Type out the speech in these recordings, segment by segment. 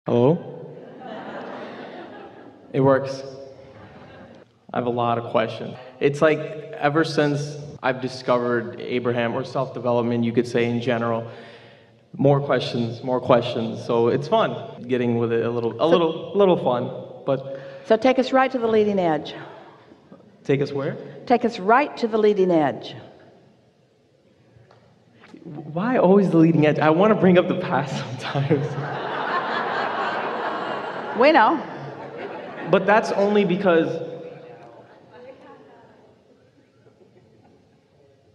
Hello? It works. I have a lot of questions. It's like ever since I've discovered Abraham, or self-development, you could say in general, more questions, more questions. So it's fun getting with it a little fun. But So take us right to the leading edge. take us where? Take us right to the leading edge. Why always the leading edge? I want to bring up the past sometimes. We know. But that's only because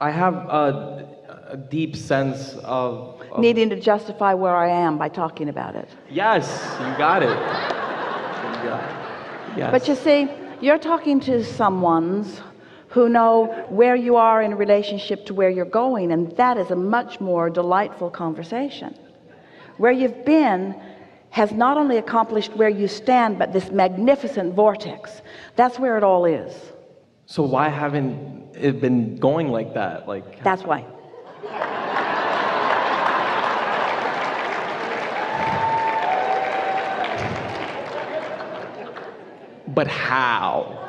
I have a deep sense of Needing to justify where I am by talking about it. Yes, you got it. You got it. Yes. But you see, you're talking to someones who know where you are in relationship to where you're going, and that is a much more delightful conversation. Where you've been has not only accomplished where you stand, but this magnificent vortex. That's where it all is. So why haven't it been going like that? That's why. But how?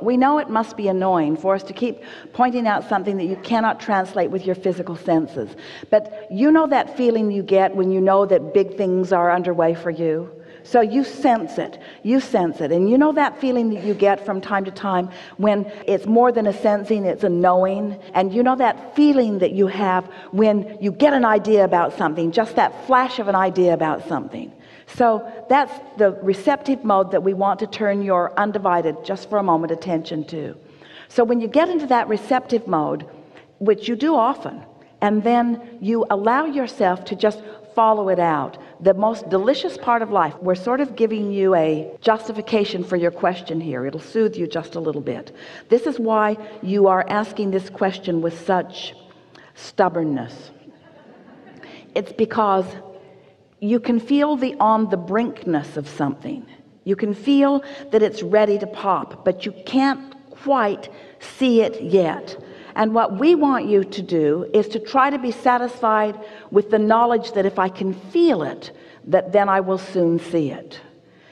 We know it must be annoying for us to keep pointing out something that you cannot translate with your physical senses. But you know that feeling you get when you know that big things are underway for you? So you sense it, and you know that feeling that you get from time to time when it's more than a sensing, it's a knowing. And you know that feeling that you have when you get an idea about something, just that flash of an idea about something. So that's the receptive mode that we want to turn your undivided, just for a moment, attention to. So when you get into that receptive mode, which you do often, and then you allow yourself to just follow it out, the most delicious part of life, we're sort of giving you a justification for your question here. It'll soothe you just a little bit. This is why you are asking this question with such stubbornness. It's because you can feel the on the brinkness of something. You can feel that it's ready to pop, but you can't quite see it yet. And what we want you to do is to try to be satisfied with the knowledge that if I can feel it, that then I will soon see it.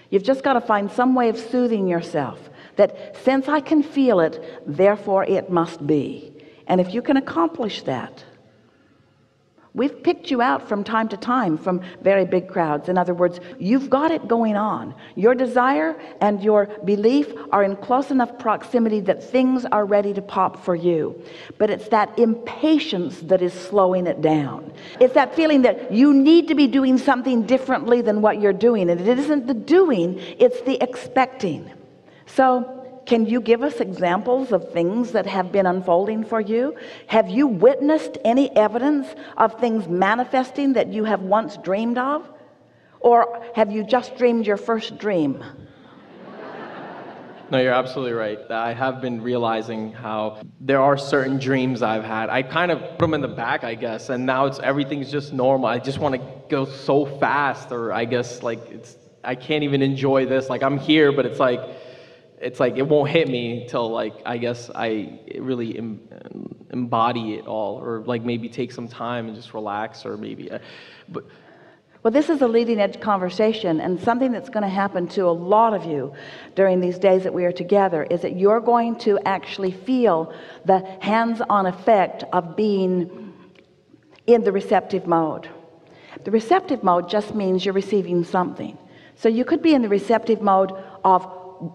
You've just got to find some way of soothing yourself, that since I can feel it, therefore it must be. And if you can accomplish that, we've picked you out from time to time from very big crowds. In other words, you've got it going on. Your desire and your belief are in close enough proximity that things are ready to pop for you. But it's that impatience that is slowing it down. It's that feeling that you need to be doing something differently than what you're doing. And it isn't the doing, it's the expecting. So can you give us examples of things that have been unfolding for you? Have you witnessed any evidence of things manifesting that you have once dreamed of? Or have you just dreamed your first dream? No, you're absolutely right. I have been realizing how there are certain dreams I've had. I kind of put them in the back, I guess, and now everything's just normal. I just want to go so fast, or I guess I can't even enjoy this. I'm here, but it's like it won't hit me till I guess I really embody it all, or maybe take some time and just relax, or maybe Well, this is a leading edge conversation, and something that's going to happen to a lot of you during these days that we are together is that you're going to actually feel the hands-on effect of being in the receptive mode. The receptive mode just means you're receiving something. So you could be in the receptive mode of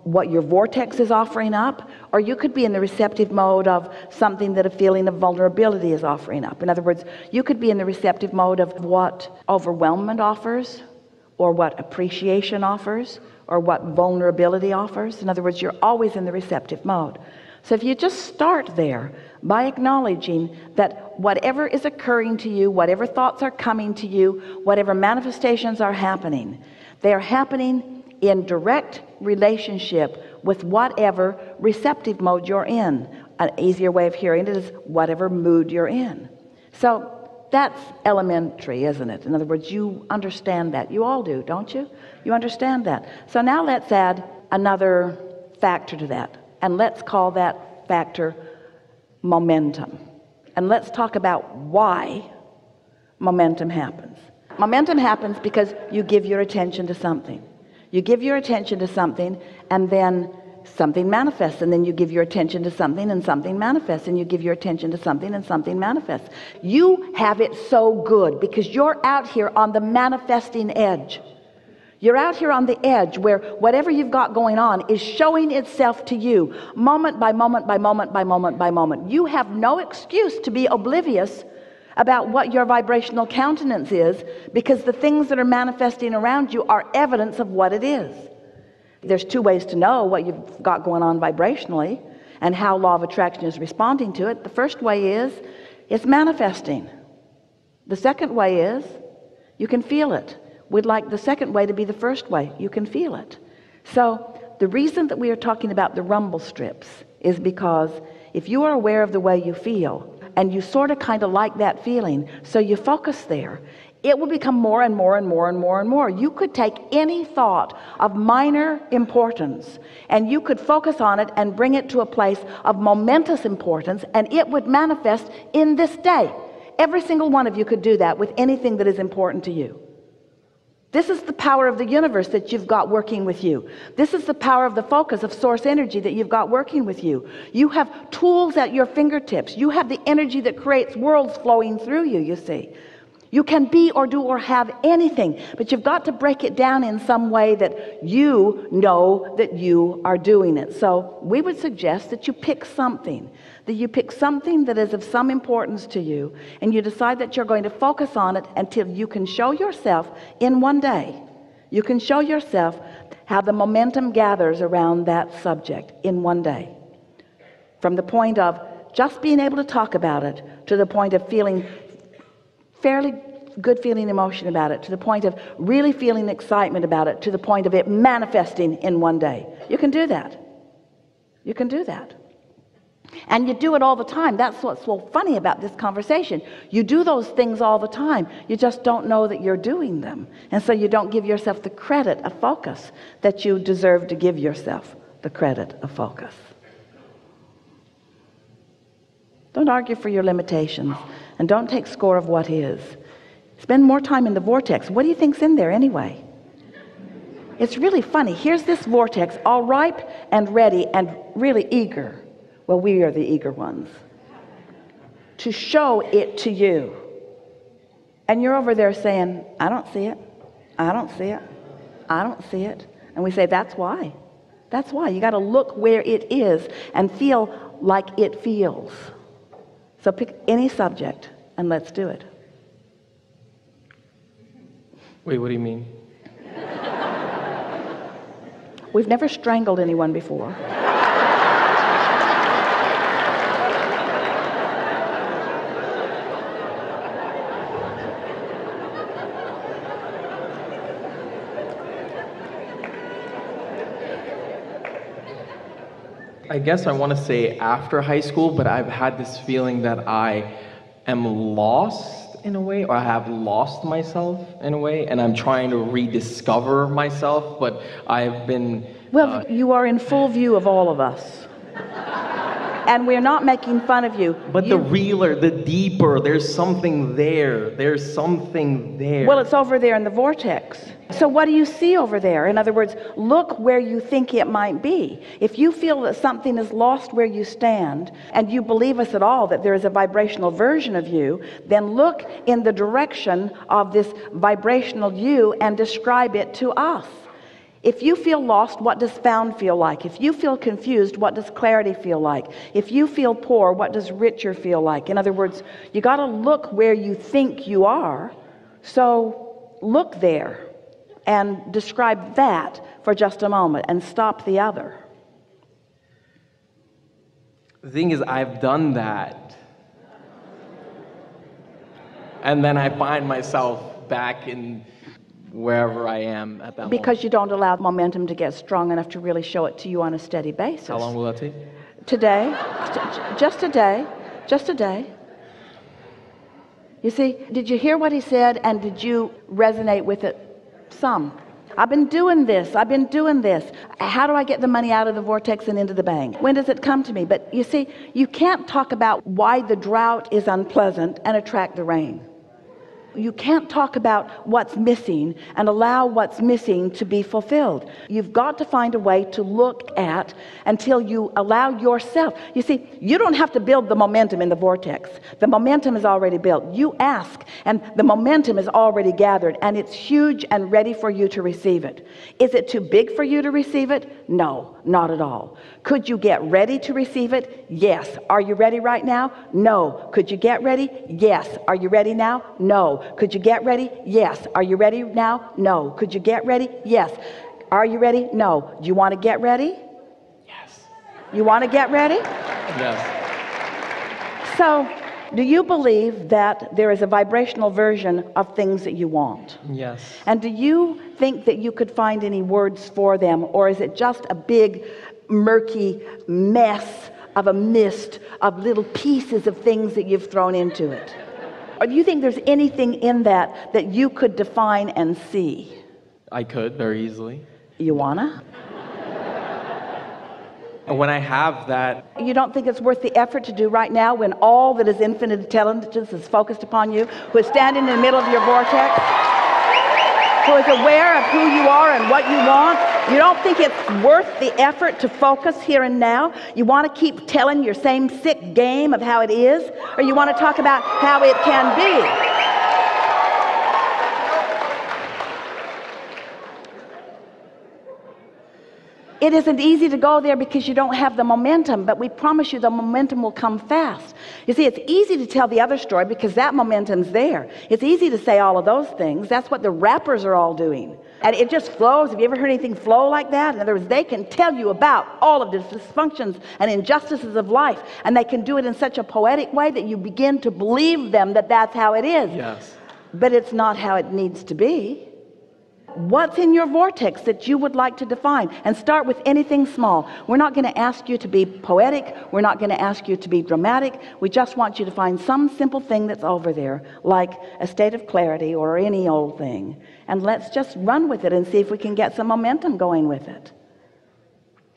what your vortex is offering up, or you could be in the receptive mode of something that a feeling of vulnerability is offering up. In other words, you could be in the receptive mode of what overwhelmment offers, or what appreciation offers, or what vulnerability offers. In other words, you're always in the receptive mode. So if you just start there by acknowledging that whatever is occurring to you, whatever thoughts are coming to you, whatever manifestations are happening, they are happening in direct relationship with whatever receptive mode you're in. An easier way of hearing it is whatever mood you're in. So that's elementary, isn't it? In other words, you understand that. You all do, don't you? You understand that. So now let's add another factor to that, and let's call that factor momentum. And let's talk about why momentum happens. Momentum happens because you give your attention to something. You give your attention to something, and then something manifests, and then you give your attention to something and something manifests, and you give your attention to something and something manifests. You have it so good because you're out here on the manifesting edge. You're out here on the edge where whatever you've got going on is showing itself to you moment by moment by moment by moment by moment. You have no excuse to be oblivious about what your vibrational countenance is, because the things that are manifesting around you are evidence of what it is. There's two ways to know what you've got going on vibrationally and how law of attraction is responding to it. The first way is it's manifesting. The second way is you can feel it. We'd like the second way to be the first way. You can feel it. So the reason that we are talking about the rumble strips is because if you are aware of the way you feel and you sort of kind of like that feeling, so you focus there, it will become more and more and more and more and more. You could take any thought of minor importance and you could focus on it and bring it to a place of momentous importance, and it would manifest in this day. Every single one of you could do that with anything that is important to you. This is the power of the universe that you've got working with you. This is the power of the focus of source energy that you've got working with you. You have tools at your fingertips. You have the energy that creates worlds flowing through you, you see. You can be or do or have anything, but you've got to break it down in some way that you know that you are doing it. So we would suggest that you pick something, that is of some importance to you, and you decide that you're going to focus on it until you can show yourself in one day. You can show yourself how the momentum gathers around that subject in one day. From the point of just being able to talk about it to the point of feeling fairly good feeling emotion about it, to the point of really feeling excitement about it, to the point of it manifesting in one day. You can do that. You can do that. And you do it all the time. That's what's so funny about this conversation. You do those things all the time. You just don't know that you're doing them. And so you don't give yourself the credit of focus that you deserve to give yourself the credit of focus. Don't argue for your limitations, and don't take score of what is. Spend more time in the vortex. What do you think's in there anyway? It's really funny. Here's this vortex, all ripe and ready and really eager. Well, we are the eager ones to show it to you. And you're over there saying, I don't see it. I don't see it. I don't see it. And we say, that's why. That's why. You got to look where it is and feel like it feels. So pick any subject and let's do it. Wait, what do you mean? We've never strangled anyone before. I guess I want to say after high school, but I've had this feeling that I am lost in a way, or I have lost myself in a way, and I'm trying to rediscover myself, but I've been... Well, you are in full view of all of us. And we're not making fun of you. But the realer, the deeper, there's something there. There's something there. Well, it's over there in the vortex. So what do you see over there? In other words, look where you think it might be. If you feel that something is lost where you stand, and you believe us at all that there is a vibrational version of you, then look in the direction of this vibrational you and describe it to us. If you feel lost, what does found feel like? If you feel confused, what does clarity feel like? If you feel poor, what does richer feel like? In other words, you got to look where you think you are. So look there and describe that for just a moment and stop the other. The thing is, I've done that. And then I find myself back in wherever I am at that moment. Because you don't allow momentum to get strong enough to really show it to you on a steady basis. How long will that take? Today, just a day. You see, did you hear what he said, and did you resonate with it some? I've been doing this. How do I get the money out of the vortex and into the bank? When does it come to me? But you see, you can't talk about why the drought is unpleasant and attract the rain. you can't talk about what's missing and allow what's missing to be fulfilled. You've got to find a way to look at until you allow yourself. You see, you don't have to build the momentum in the vortex. The momentum is already built. You ask and the momentum is already gathered, and it's huge and ready for you to receive it. Is it too big for you to receive it? No, not at all. Could you get ready to receive it? Yes. Are you ready right now? No. Could you get ready? Yes. Are you ready now? No. Could you get ready? Yes. Are you ready now? No. Could you get ready? Yes. Are you ready? No. Do you want to get ready? Yes. You want to get ready? Yes. So, do you believe that there is a vibrational version of things that you want? Yes. And do you think that you could find any words for them, or is it just a big, murky mess of a mist of little pieces of things that you've thrown into it? Or do you think there's anything in that that you could define and see? I could very easily. You wanna? And when I have that, You don't think it's worth the effort to do right now when all that is infinite intelligence is focused upon you, who is standing in the middle of your vortex, who is aware of who you are and what you want? You don't think it's worth the effort to focus here and now? You want to keep telling your same sick game of how it is? Or you want to talk about how it can be? It isn't easy to go there because you don't have the momentum, but we promise you the momentum will come fast. You see, it's easy to tell the other story because that momentum's there. It's easy to say all of those things. That's what the rappers are all doing. And it just flows. Have you ever heard anything flow like that? In other words, they can tell you about all of the dysfunctions and injustices of life, and they can do it in such a poetic way that you begin to believe them that that's how it is. yes. But it's not how it needs to be. What's in your vortex that you would like to define? And start with anything small. We're not going to ask you to be poetic. We're not going to ask you to be dramatic. We just want you to find some simple thing that's over there, like a state of clarity or any old thing. And let's just run with it and see if we can get some momentum going with it.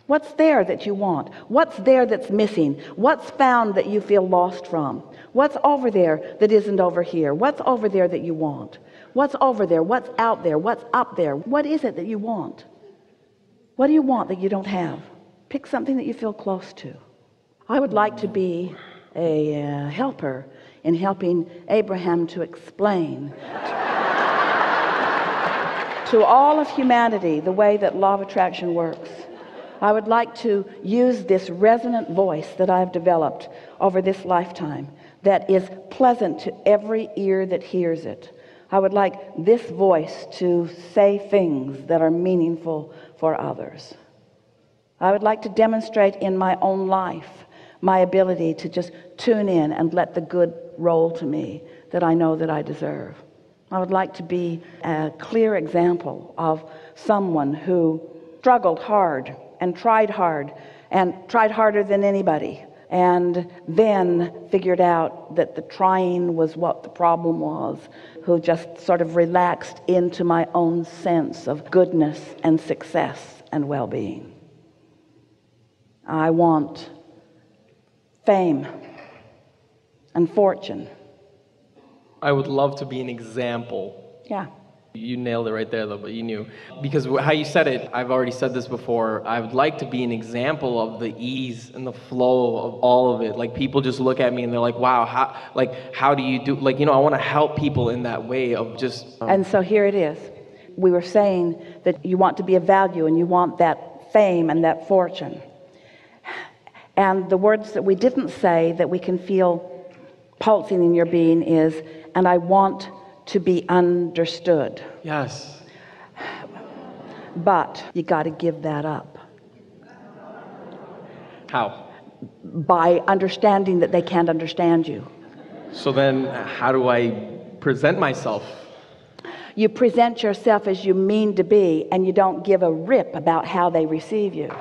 What's there that you want? What's there that's missing? What's found that you feel lost from? What's over there that isn't over here? What's over there that you want? What's over there? What's out there? What's up there? What is it that you want? What do you want that you don't have? Pick something that you feel close to. I would like to be a helper in helping Abraham to explain to all of humanity the way that law of attraction works. I would like to use this resonant voice that I've developed over this lifetime that is pleasant to every ear that hears it. I would like this voice to say things that are meaningful for others. I would like to demonstrate in my own life my ability to just tune in and let the good roll to me that I know that I deserve. I would like to be a clear example of someone who struggled hard and tried harder than anybody, and then figured out that the trying was what the problem was, who just sort of relaxed into my own sense of goodness and success and well-being. I want fame and fortune. I would love to be an example. Yeah. You nailed it right there, though, but you knew. Because how you said it, I've already said this before, I would like to be an example of the ease and the flow of all of it. Like, people just look at me and they're like, wow, how do you do, like, I want to help people in that way of just... And so here it is. We were saying that you want to be of value and you want that fame and that fortune. And the words that we didn't say that we can feel pulsing in your being is, and I want to be understood. Yes. But you got to give that up. How? By understanding that they can't understand you. So then how do I present myself? You present yourself as you mean to be, and you don't give a rip about how they receive you.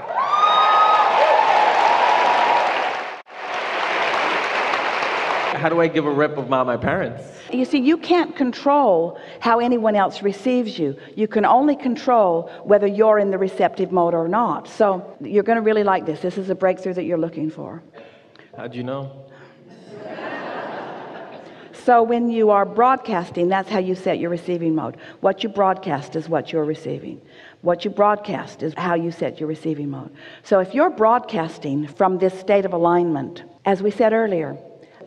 How do I give a rip about my parents? You see, you can't control how anyone else receives you. You can only control whether you're in the receptive mode or not. So you're going to really like this. This is a breakthrough that you're looking for. How'd you know? So when you are broadcasting, that's how you set your receiving mode. What you broadcast is what you're receiving. What you broadcast is how you set your receiving mode. So if you're broadcasting from this state of alignment, as we said earlier,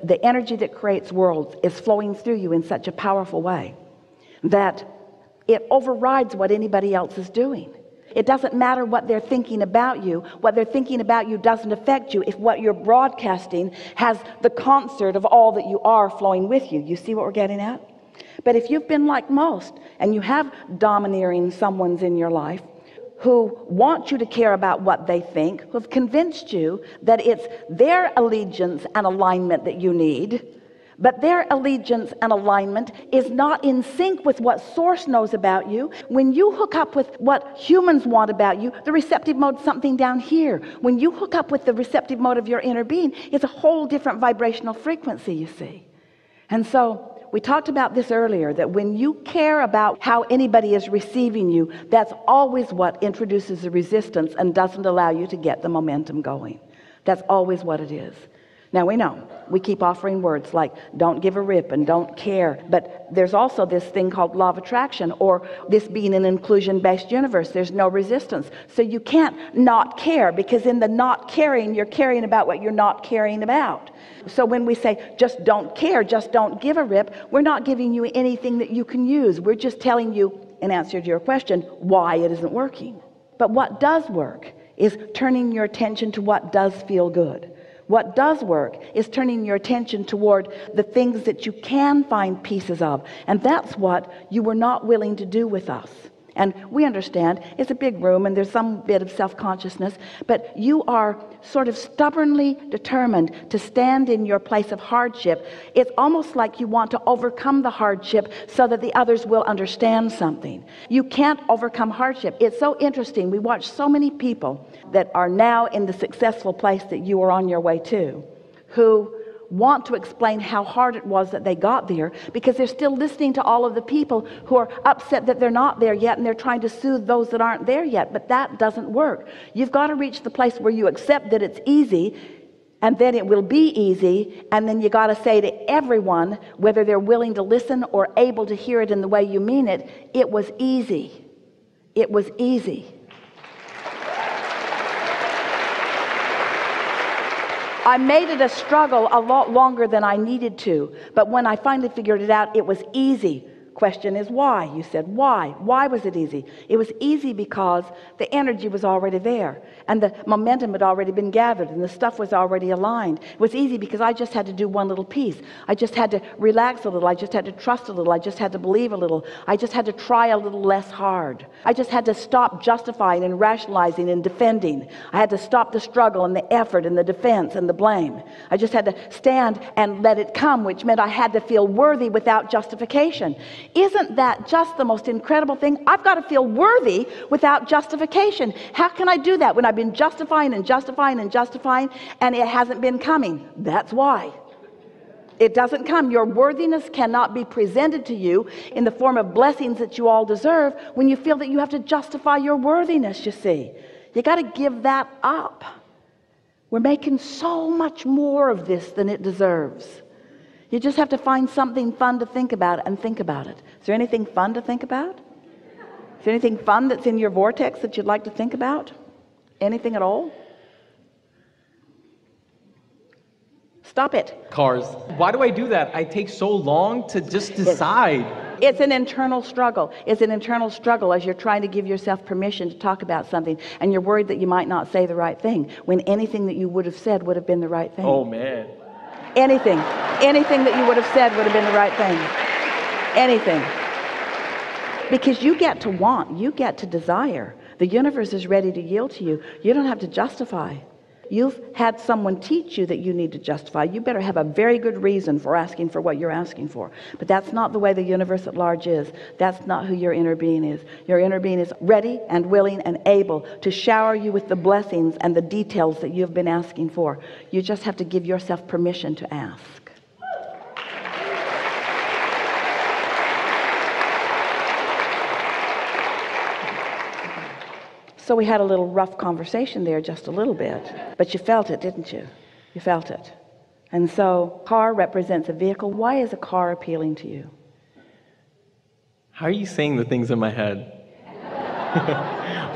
the energy that creates worlds is flowing through you in such a powerful way that it overrides what anybody else is doing. It doesn't matter what they're thinking about you. What they're thinking about you doesn't affect you if what you're broadcasting has the concert of all that you are flowing with you. You see what we're getting at? But if you've been like most and you have domineering someone's in your life who want you to care about what they think, who have convinced you that it's their allegiance and alignment that you need, but their allegiance and alignment is not in sync with what source knows about you. When you hook up with what humans want about you, the receptive mode is something down here. When you hook up with the receptive mode of your inner being, it's a whole different vibrational frequency, you see. And so we talked about this earlier, that when you care about how anybody is receiving you, that's always what introduces the resistance and doesn't allow you to get the momentum going. That's always what it is. Now we know, we keep offering words like don't give a rip and don't care, but there's also this thing called law of attraction, or this being an inclusion-based universe. There's no resistance. So you can't not care, because in the not caring, you're caring about what you're not caring about. So when we say just don't care, just don't give a rip, we're not giving you anything that you can use. We're just telling you, in answer to your question, why it isn't working. But what does work is turning your attention to what does feel good. What does work is turning your attention toward the things that you can find pieces of. And that's what you were not willing to do with us. And we understand it's a big room and there's some bit of self-consciousness, but you are sort of stubbornly determined to stand in your place of hardship. It's almost like you want to overcome the hardship so that the others will understand something. You can't overcome hardship. It's so interesting. We watch so many people that are now in the successful place that you are on your way to, who want to explain how hard it was that they got there, because they're still listening to all of the people who are upset that they're not there yet, and they're trying to soothe those that aren't there yet. But that doesn't work. You've got to reach the place where you accept that it's easy, and then it will be easy, and then you got to say to everyone, whether they're willing to listen or able to hear it in the way you mean it, it was easy. It was easy. I made it a struggle a lot longer than I needed to, but when I finally figured it out, it was easy. Question is why? You said why? Why was it easy? It was easy because the energy was already there, and the momentum had already been gathered, and the stuff was already aligned. It was easy because I just had to do one little piece. I just had to relax a little. I just had to trust a little. I just had to believe a little. I just had to try a little less hard. I just had to stop justifying and rationalizing and defending. I had to stop the struggle and the effort and the defense and the blame. I just had to stand and let it come, which meant I had to feel worthy without justification. Isn't that just the most incredible thing? I've got to feel worthy without justification. How can I do that when I've been justifying and justifying and justifying and it hasn't been coming? That's why. It doesn't come. Your worthiness cannot be presented to you in the form of blessings that you all deserve when you feel that you have to justify your worthiness, you see. You got to give that up. We're making so much more of this than it deserves. You just have to find something fun to think about and think about it. Is there anything fun to think about? Is there anything fun that's in your vortex that you'd like to think about? Anything at all? Stop it. Cars. Why do I do that? I take so long to just decide. It's an internal struggle. It's an internal struggle as you're trying to give yourself permission to talk about something, and you're worried that you might not say the right thing when anything that you would have said would have been the right thing. Oh, man. Anything that you would have said would have been the right thing. Anything. Because you get to want, you get to desire. The universe is ready to yield to you. You don't have to justify. You've had someone teach you that you need to justify. You better have a very good reason for asking for what you're asking for. But that's not the way the universe at large is. That's not who your inner being is. Your inner being is ready and willing and able to shower you with the blessings and the details that you've been asking for. You just have to give yourself permission to ask. So we had a little rough conversation there, just a little bit, but you felt it, didn't you? You felt it. And so car represents a vehicle. Why is a car appealing to you? How are you saying the things in my head?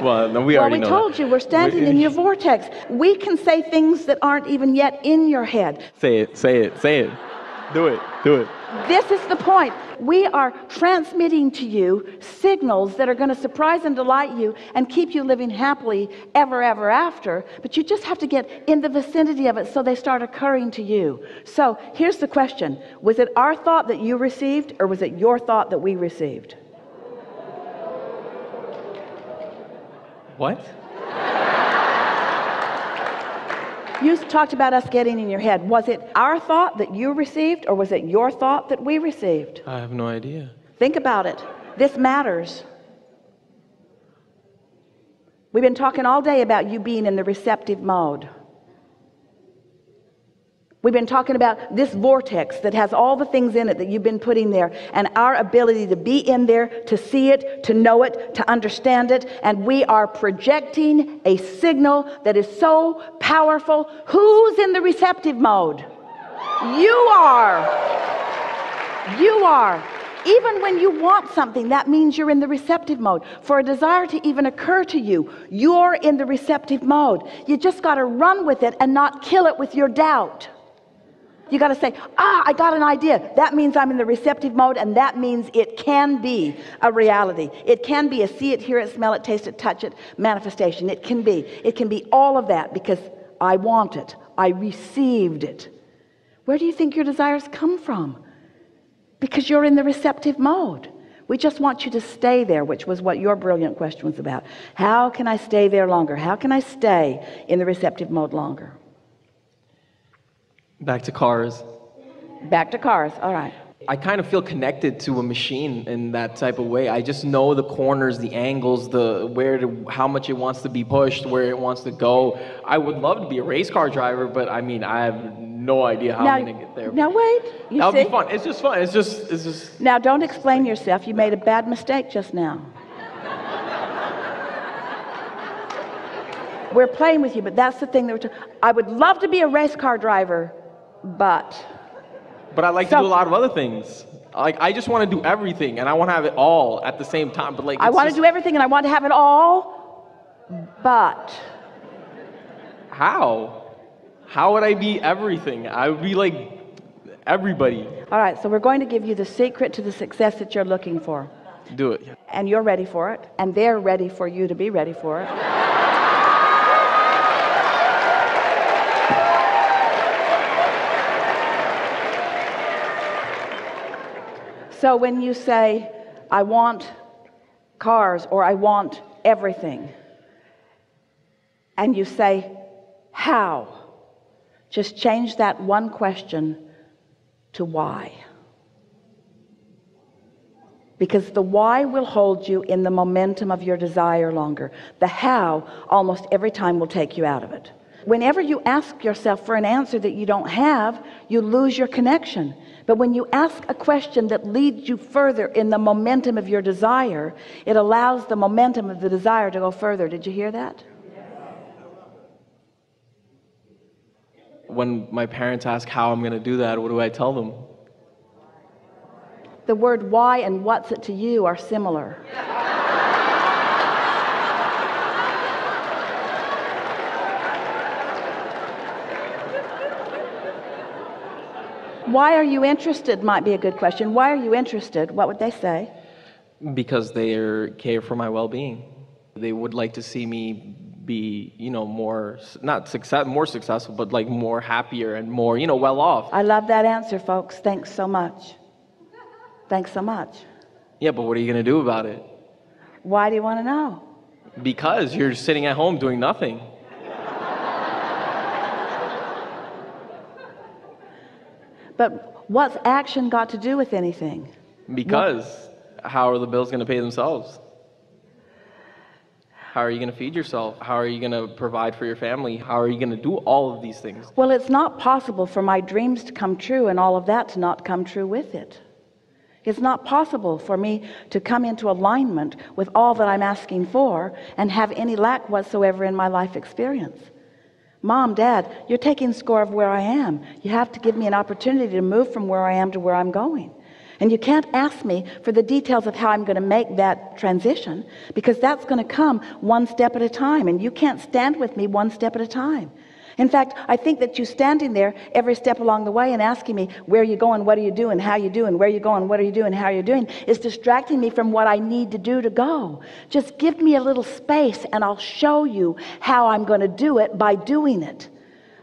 Well, no, we already know told you, we're standing in your vortex. We can say things that aren't even yet in your head. Say it, say it, say it. Do it, do it. This is the point. We are transmitting to you signals that are going to surprise and delight you and keep you living happily ever, ever after. But you just have to get in the vicinity of it so they start occurring to you. So here's the question. Was it our thought that you received, or was it your thought that we received? What? You talked about us getting in your head. Was it our thought that you received, or was it your thought that we received? I have no idea. Think about it. This matters. We've been talking all day about you being in the receptive mode. We've been talking about this vortex that has all the things in it that you've been putting there, and our ability to be in there, to see it, to know it, to understand it. And we are projecting a signal that is so powerful. Who's in the receptive mode? You are. You are. Even when you want something, that means you're in the receptive mode. For a desire to even occur to you, you're in the receptive mode. You just got to run with it and not kill it with your doubt. You got to say, I got an idea. That means I'm in the receptive mode, and that means it can be a reality. It can be a see it, hear it, smell it, taste it, touch it manifestation. It can be. It can be all of that because I want it. I received it. Where do you think your desires come from? Because you're in the receptive mode. We just want you to stay there, which was what your brilliant question was about. How can I stay there longer? How can I stay in the receptive mode longer? Back to cars. Back to cars. All right. I kind of feel connected to a machine in that type of way. I just know the corners, the angles, how much it wants to be pushed, where it wants to go. I would love to be a race car driver, but I mean, I have no idea how I'm going to get there. Now wait. That would be fun. It's just fun. It's just. Now don't explain yourself. You made a bad mistake just now. We're playing with you, but that's the thing that I would love to be a race car driver, but I like to do a lot of other things. Like, I just want to do everything, and I want to have it all at the same time. But like, I want to do everything, and I want to have it all, but how? How would I be everything? I would be like everybody. All right, so we're going to give you the secret to the success that you're looking for. Do it. And you're ready for it, and they're ready for you to be ready for it. So when you say, I want cars, or I want everything, and you say, how? Just change that one question to why. Because the why will hold you in the momentum of your desire longer. The how, almost every time, will take you out of it. Whenever you ask yourself for an answer that you don't have, you lose your connection. But when you ask a question that leads you further in the momentum of your desire, it allows the momentum of the desire to go further. Did you hear that? When my parents ask how I'm going to do that, what do I tell them? The word why and what's it to you are similar. Why are you interested might be a good question. Why are you interested? What would they say? Because they care for my well-being. They would like to see me be, more successful, but like more happier and more, well off. I love that answer, folks. Thanks so much. Thanks so much. Yeah, but what are you going to do about it? Why do you want to know? Because you're sitting at home doing nothing. But what's action got to do with anything? Because how are the bills going to pay themselves? How are you going to feed yourself? How are you going to provide for your family? How are you going to do all of these things? Well, it's not possible for my dreams to come true and all of that to not come true with it. It's not possible for me to come into alignment with all that I'm asking for and have any lack whatsoever in my life experience. Mom, Dad, you're taking score of where I am. You have to give me an opportunity to move from where I am to where I'm going. And you can't ask me for the details of how I'm going to make that transition, because that's going to come one step at a time, and you can't stand with me one step at a time. In fact, I think that you standing there every step along the way and asking me, where are you going, what are you doing, how are you doing, where are you going, what are you doing, how are you doing, is distracting me from what I need to do to go. Just give me a little space and I'll show you how I'm going to do it by doing it.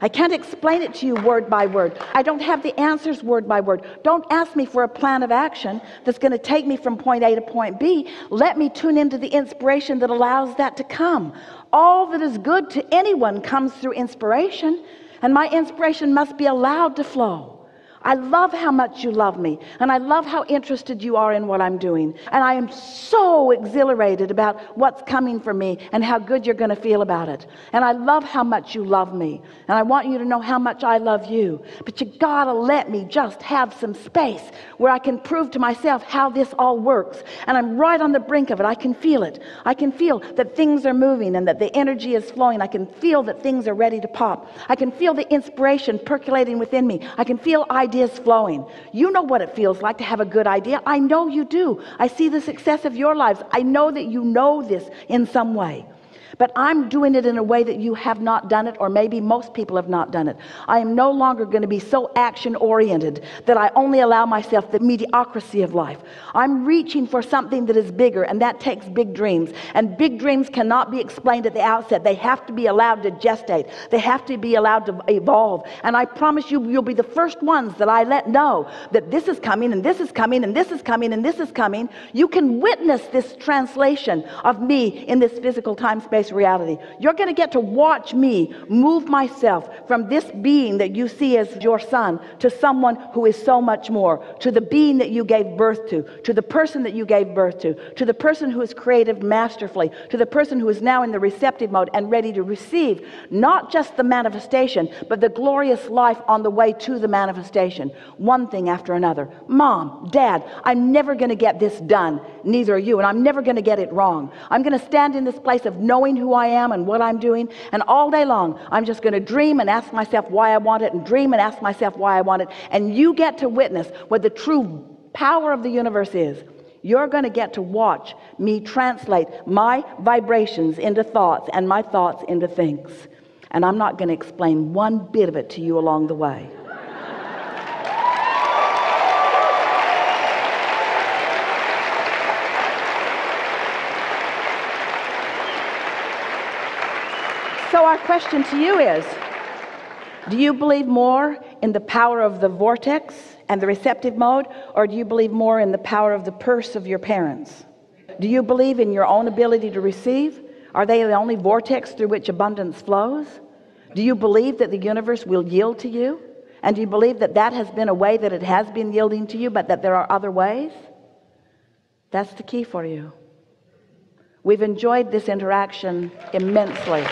I can't explain it to you word by word. I don't have the answers word by word. Don't ask me for a plan of action that's going to take me from point A to point B. Let me tune into the inspiration that allows that to come. All that is good to anyone comes through inspiration, and my inspiration must be allowed to flow. I love how much you love me, and I love how interested you are in what I'm doing, and I am so exhilarated about what's coming for me and how good you're going to feel about it. And I love how much you love me, and I want you to know how much I love you. But you gotta let me just have some space where I can prove to myself how this all works. And I'm right on the brink of it. I can feel it. I can feel that things are moving and that the energy is flowing. I can feel that things are ready to pop. I can feel the inspiration percolating within me. I can feel ideas flowing. You know what it feels like to have a good idea. I know you do. I see the success of your lives. I know that you know this in some way. But I'm doing it in a way that you have not done it, or maybe most people have not done it. I am no longer going to be so action-oriented that I only allow myself the mediocrity of life. I'm reaching for something that is bigger, and that takes big dreams. And big dreams cannot be explained at the outset. They have to be allowed to gestate. They have to be allowed to evolve. And I promise you, you'll be the first ones that I let know that this is coming, and this is coming, and this is coming, and this is coming. You can witness this translation of me in this physical time-space reality. You're going to get to watch me move myself from this being that you see as your son to someone who is so much more, to the being that you gave birth to the person that you gave birth to the person who is creative masterfully, to the person who is now in the receptive mode and ready to receive not just the manifestation, but the glorious life on the way to the manifestation. One thing after another. Mom, Dad, I'm never going to get this done. Neither are you, and I'm never going to get it wrong. I'm going to stand in this place of knowing who I am and what I'm doing, and all day long I'm just going to dream and ask myself why I want it, and dream and ask myself why I want it. And you get to witness what the true power of the universe is. You're going to get to watch me translate my vibrations into thoughts and my thoughts into things, and I'm not going to explain one bit of it to you along the way. So our question to you is, do you believe more in the power of the vortex and the receptive mode, or do you believe more in the power of the purse of your parents? Do you believe in your own ability to receive? Are they the only vortex through which abundance flows? Do you believe that the universe will yield to you? And do you believe that that has been a way that it has been yielding to you, but that there are other ways? That's the key for you. We've enjoyed this interaction immensely.